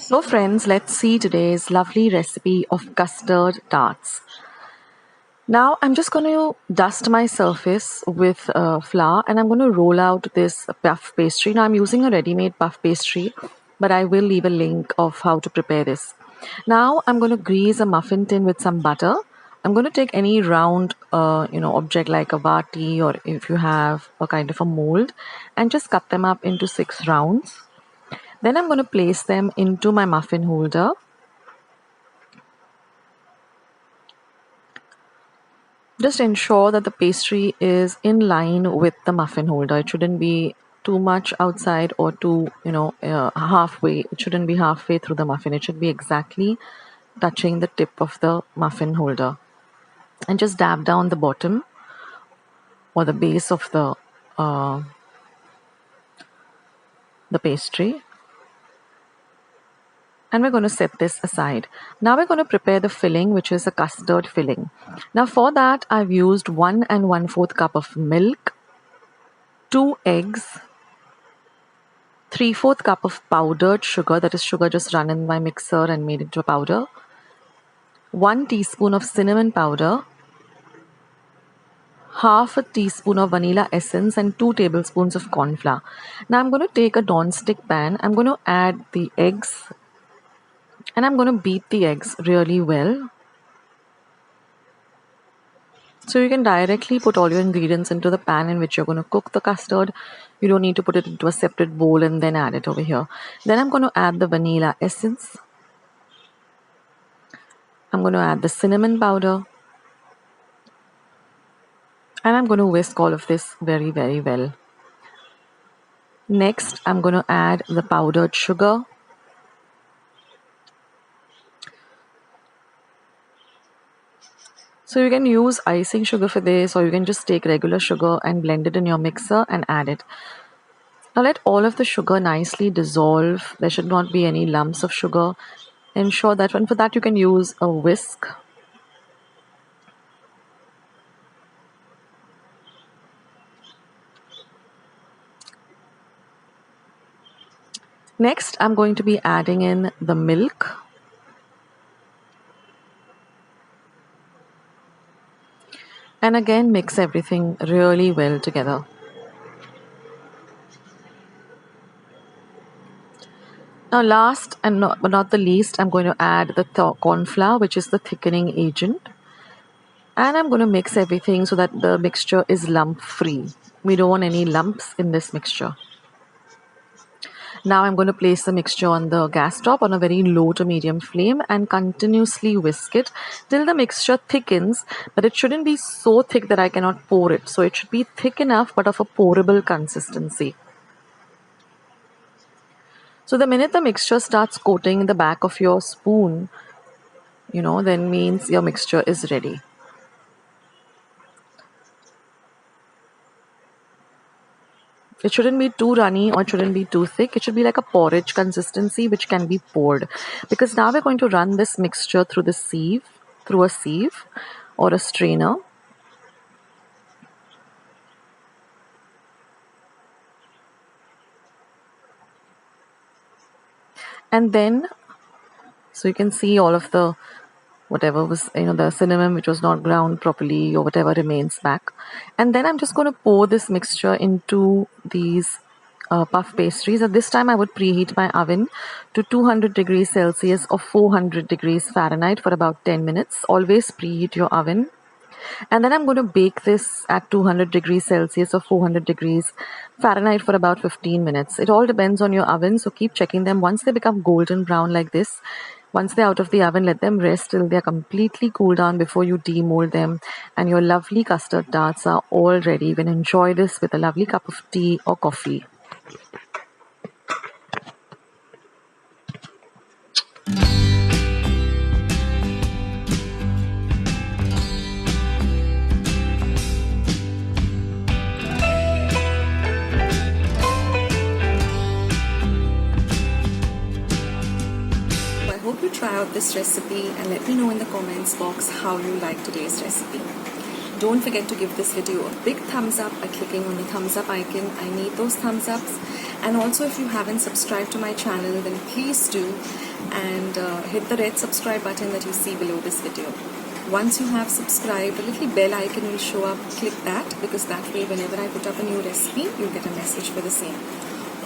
So friends, let's see today's lovely recipe of custard tarts. Now I'm just going to dust my surface with flour and I'm going to roll out this puff pastry. Now I'm using a ready-made puff pastry, but I will leave a link of how to prepare this. Now I'm going to grease a muffin tin with some butter. I'm going to take any round object like a vati, or if you have a kind of a mold, and just cut them up into 6 rounds. Then I'm going to place them into my muffin holder. Just ensure that the pastry is in line with the muffin holder. It shouldn't be too much outside or too, halfway. It shouldn't be halfway through the muffin. It should be exactly touching the tip of the muffin holder. And just dab down the bottom or the base of the pastry. And we're going to set this aside. Now we're going to prepare the filling, which is a custard filling. Now for that, I've used 1 1/4 cup of milk, 2 eggs, 3/4 cup of powdered sugar, that is sugar just run in my mixer and made into a powder, 1 teaspoon of cinnamon powder, half a teaspoon of vanilla essence, and 2 tablespoons of corn flour. Now I'm going to take a non-stick pan. I'm going to add the eggs and I'm going to beat the eggs really well. So you can directly put all your ingredients into the pan in which you're going to cook the custard. You don't need to put it into a separate bowl and then add it over here. Then I'm going to add the vanilla essence. I'm going to add the cinnamon powder. And I'm going to whisk all of this very, very well. Next, I'm going to add the powdered sugar. So you can use icing sugar for this, or you can just take regular sugar and blend it in your mixer and add it. Now let all of the sugar nicely dissolve. There should not be any lumps of sugar. Ensure that, and for that you can use a whisk. Next, I'm going to be adding in the milk. And again, mix everything really well together. Now last and not the least, I'm going to add the corn flour, which is the thickening agent. And I'm going to mix everything so that the mixture is lump free. We don't want any lumps in this mixture. Now I'm going to place the mixture on the gas top on a very low to medium flame and continuously whisk it till the mixture thickens, but it shouldn't be so thick that I cannot pour it. So it should be thick enough but of a pourable consistency. So the minute the mixture starts coating the back of your spoon, then means your mixture is ready. It shouldn't be too runny or it shouldn't be too thick. It should be like a porridge consistency which can be poured. Because now we're going to run this mixture through a sieve or a strainer. And then, so you can see all of the whatever was, the cinnamon which was not ground properly or whatever remains back. And then I'm just going to pour this mixture into these puff pastries. At this time I would preheat my oven to 200 degrees Celsius or 400 degrees Fahrenheit for about 10 minutes. Always preheat your oven. And then I'm going to bake this at 200 degrees Celsius or 400 degrees Fahrenheit for about 15 minutes. It all depends on your oven, so keep checking them. Once they become golden brown like this, once they're out of the oven, let them rest till they're completely cooled down before you demold them. And your lovely custard tarts are all ready. You can enjoy this with a lovely cup of tea or coffee. I hope you try out this recipe and let me know in the comments box how you like today's recipe. Don't forget to give this video a big thumbs up by clicking on the thumbs up icon. I need those thumbs ups. And also, if you haven't subscribed to my channel, then please do, and hit the red subscribe button that you see below this video. Once you have subscribed, a little bell icon will show up. Click that, because that way whenever I put up a new recipe, you'll get a message for the same.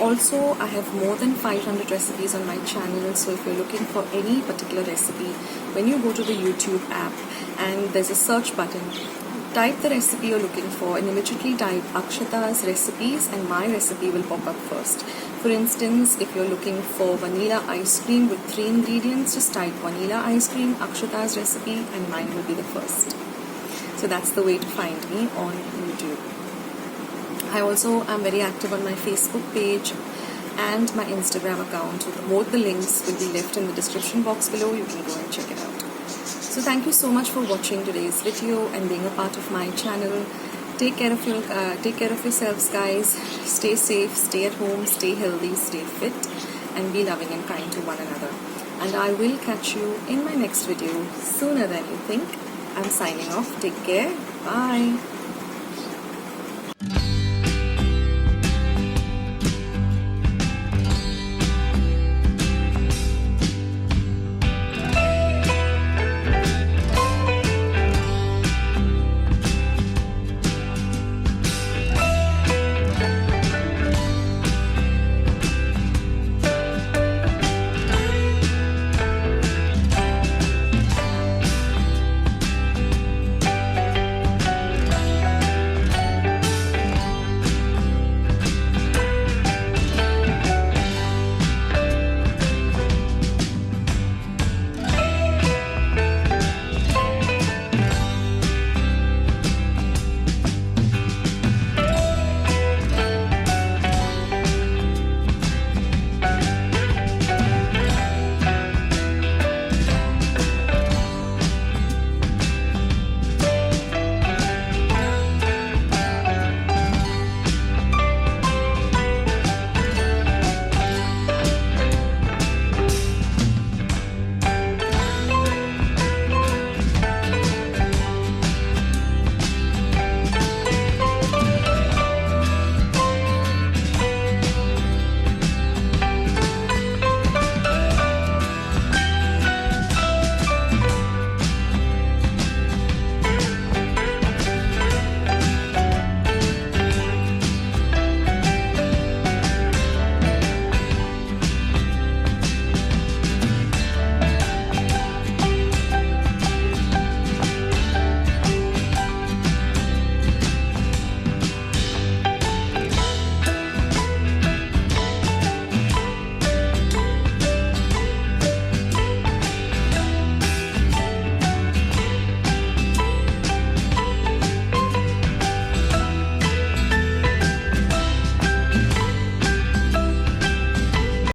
Also, I have more than 500 recipes on my channel, so if you're looking for any particular recipe, when you go to the YouTube app and there's a search button, type the recipe you're looking for and immediately type Akshata's recipes and my recipe will pop up first. For instance, if you're looking for vanilla ice cream with 3 ingredients, just type vanilla ice cream, Akshata's recipe, and mine will be the first. So that's the way to find me on YouTube. I also am very active on my Facebook page and my Instagram account. So both the links will be left in the description box below. You can go and check it out. So thank you so much for watching today's video and being a part of my channel. Take care of yourselves, guys. Stay safe, stay at home, stay healthy, stay fit, and be loving and kind to one another. And I will catch you in my next video sooner than you think. I'm signing off. Take care. Bye.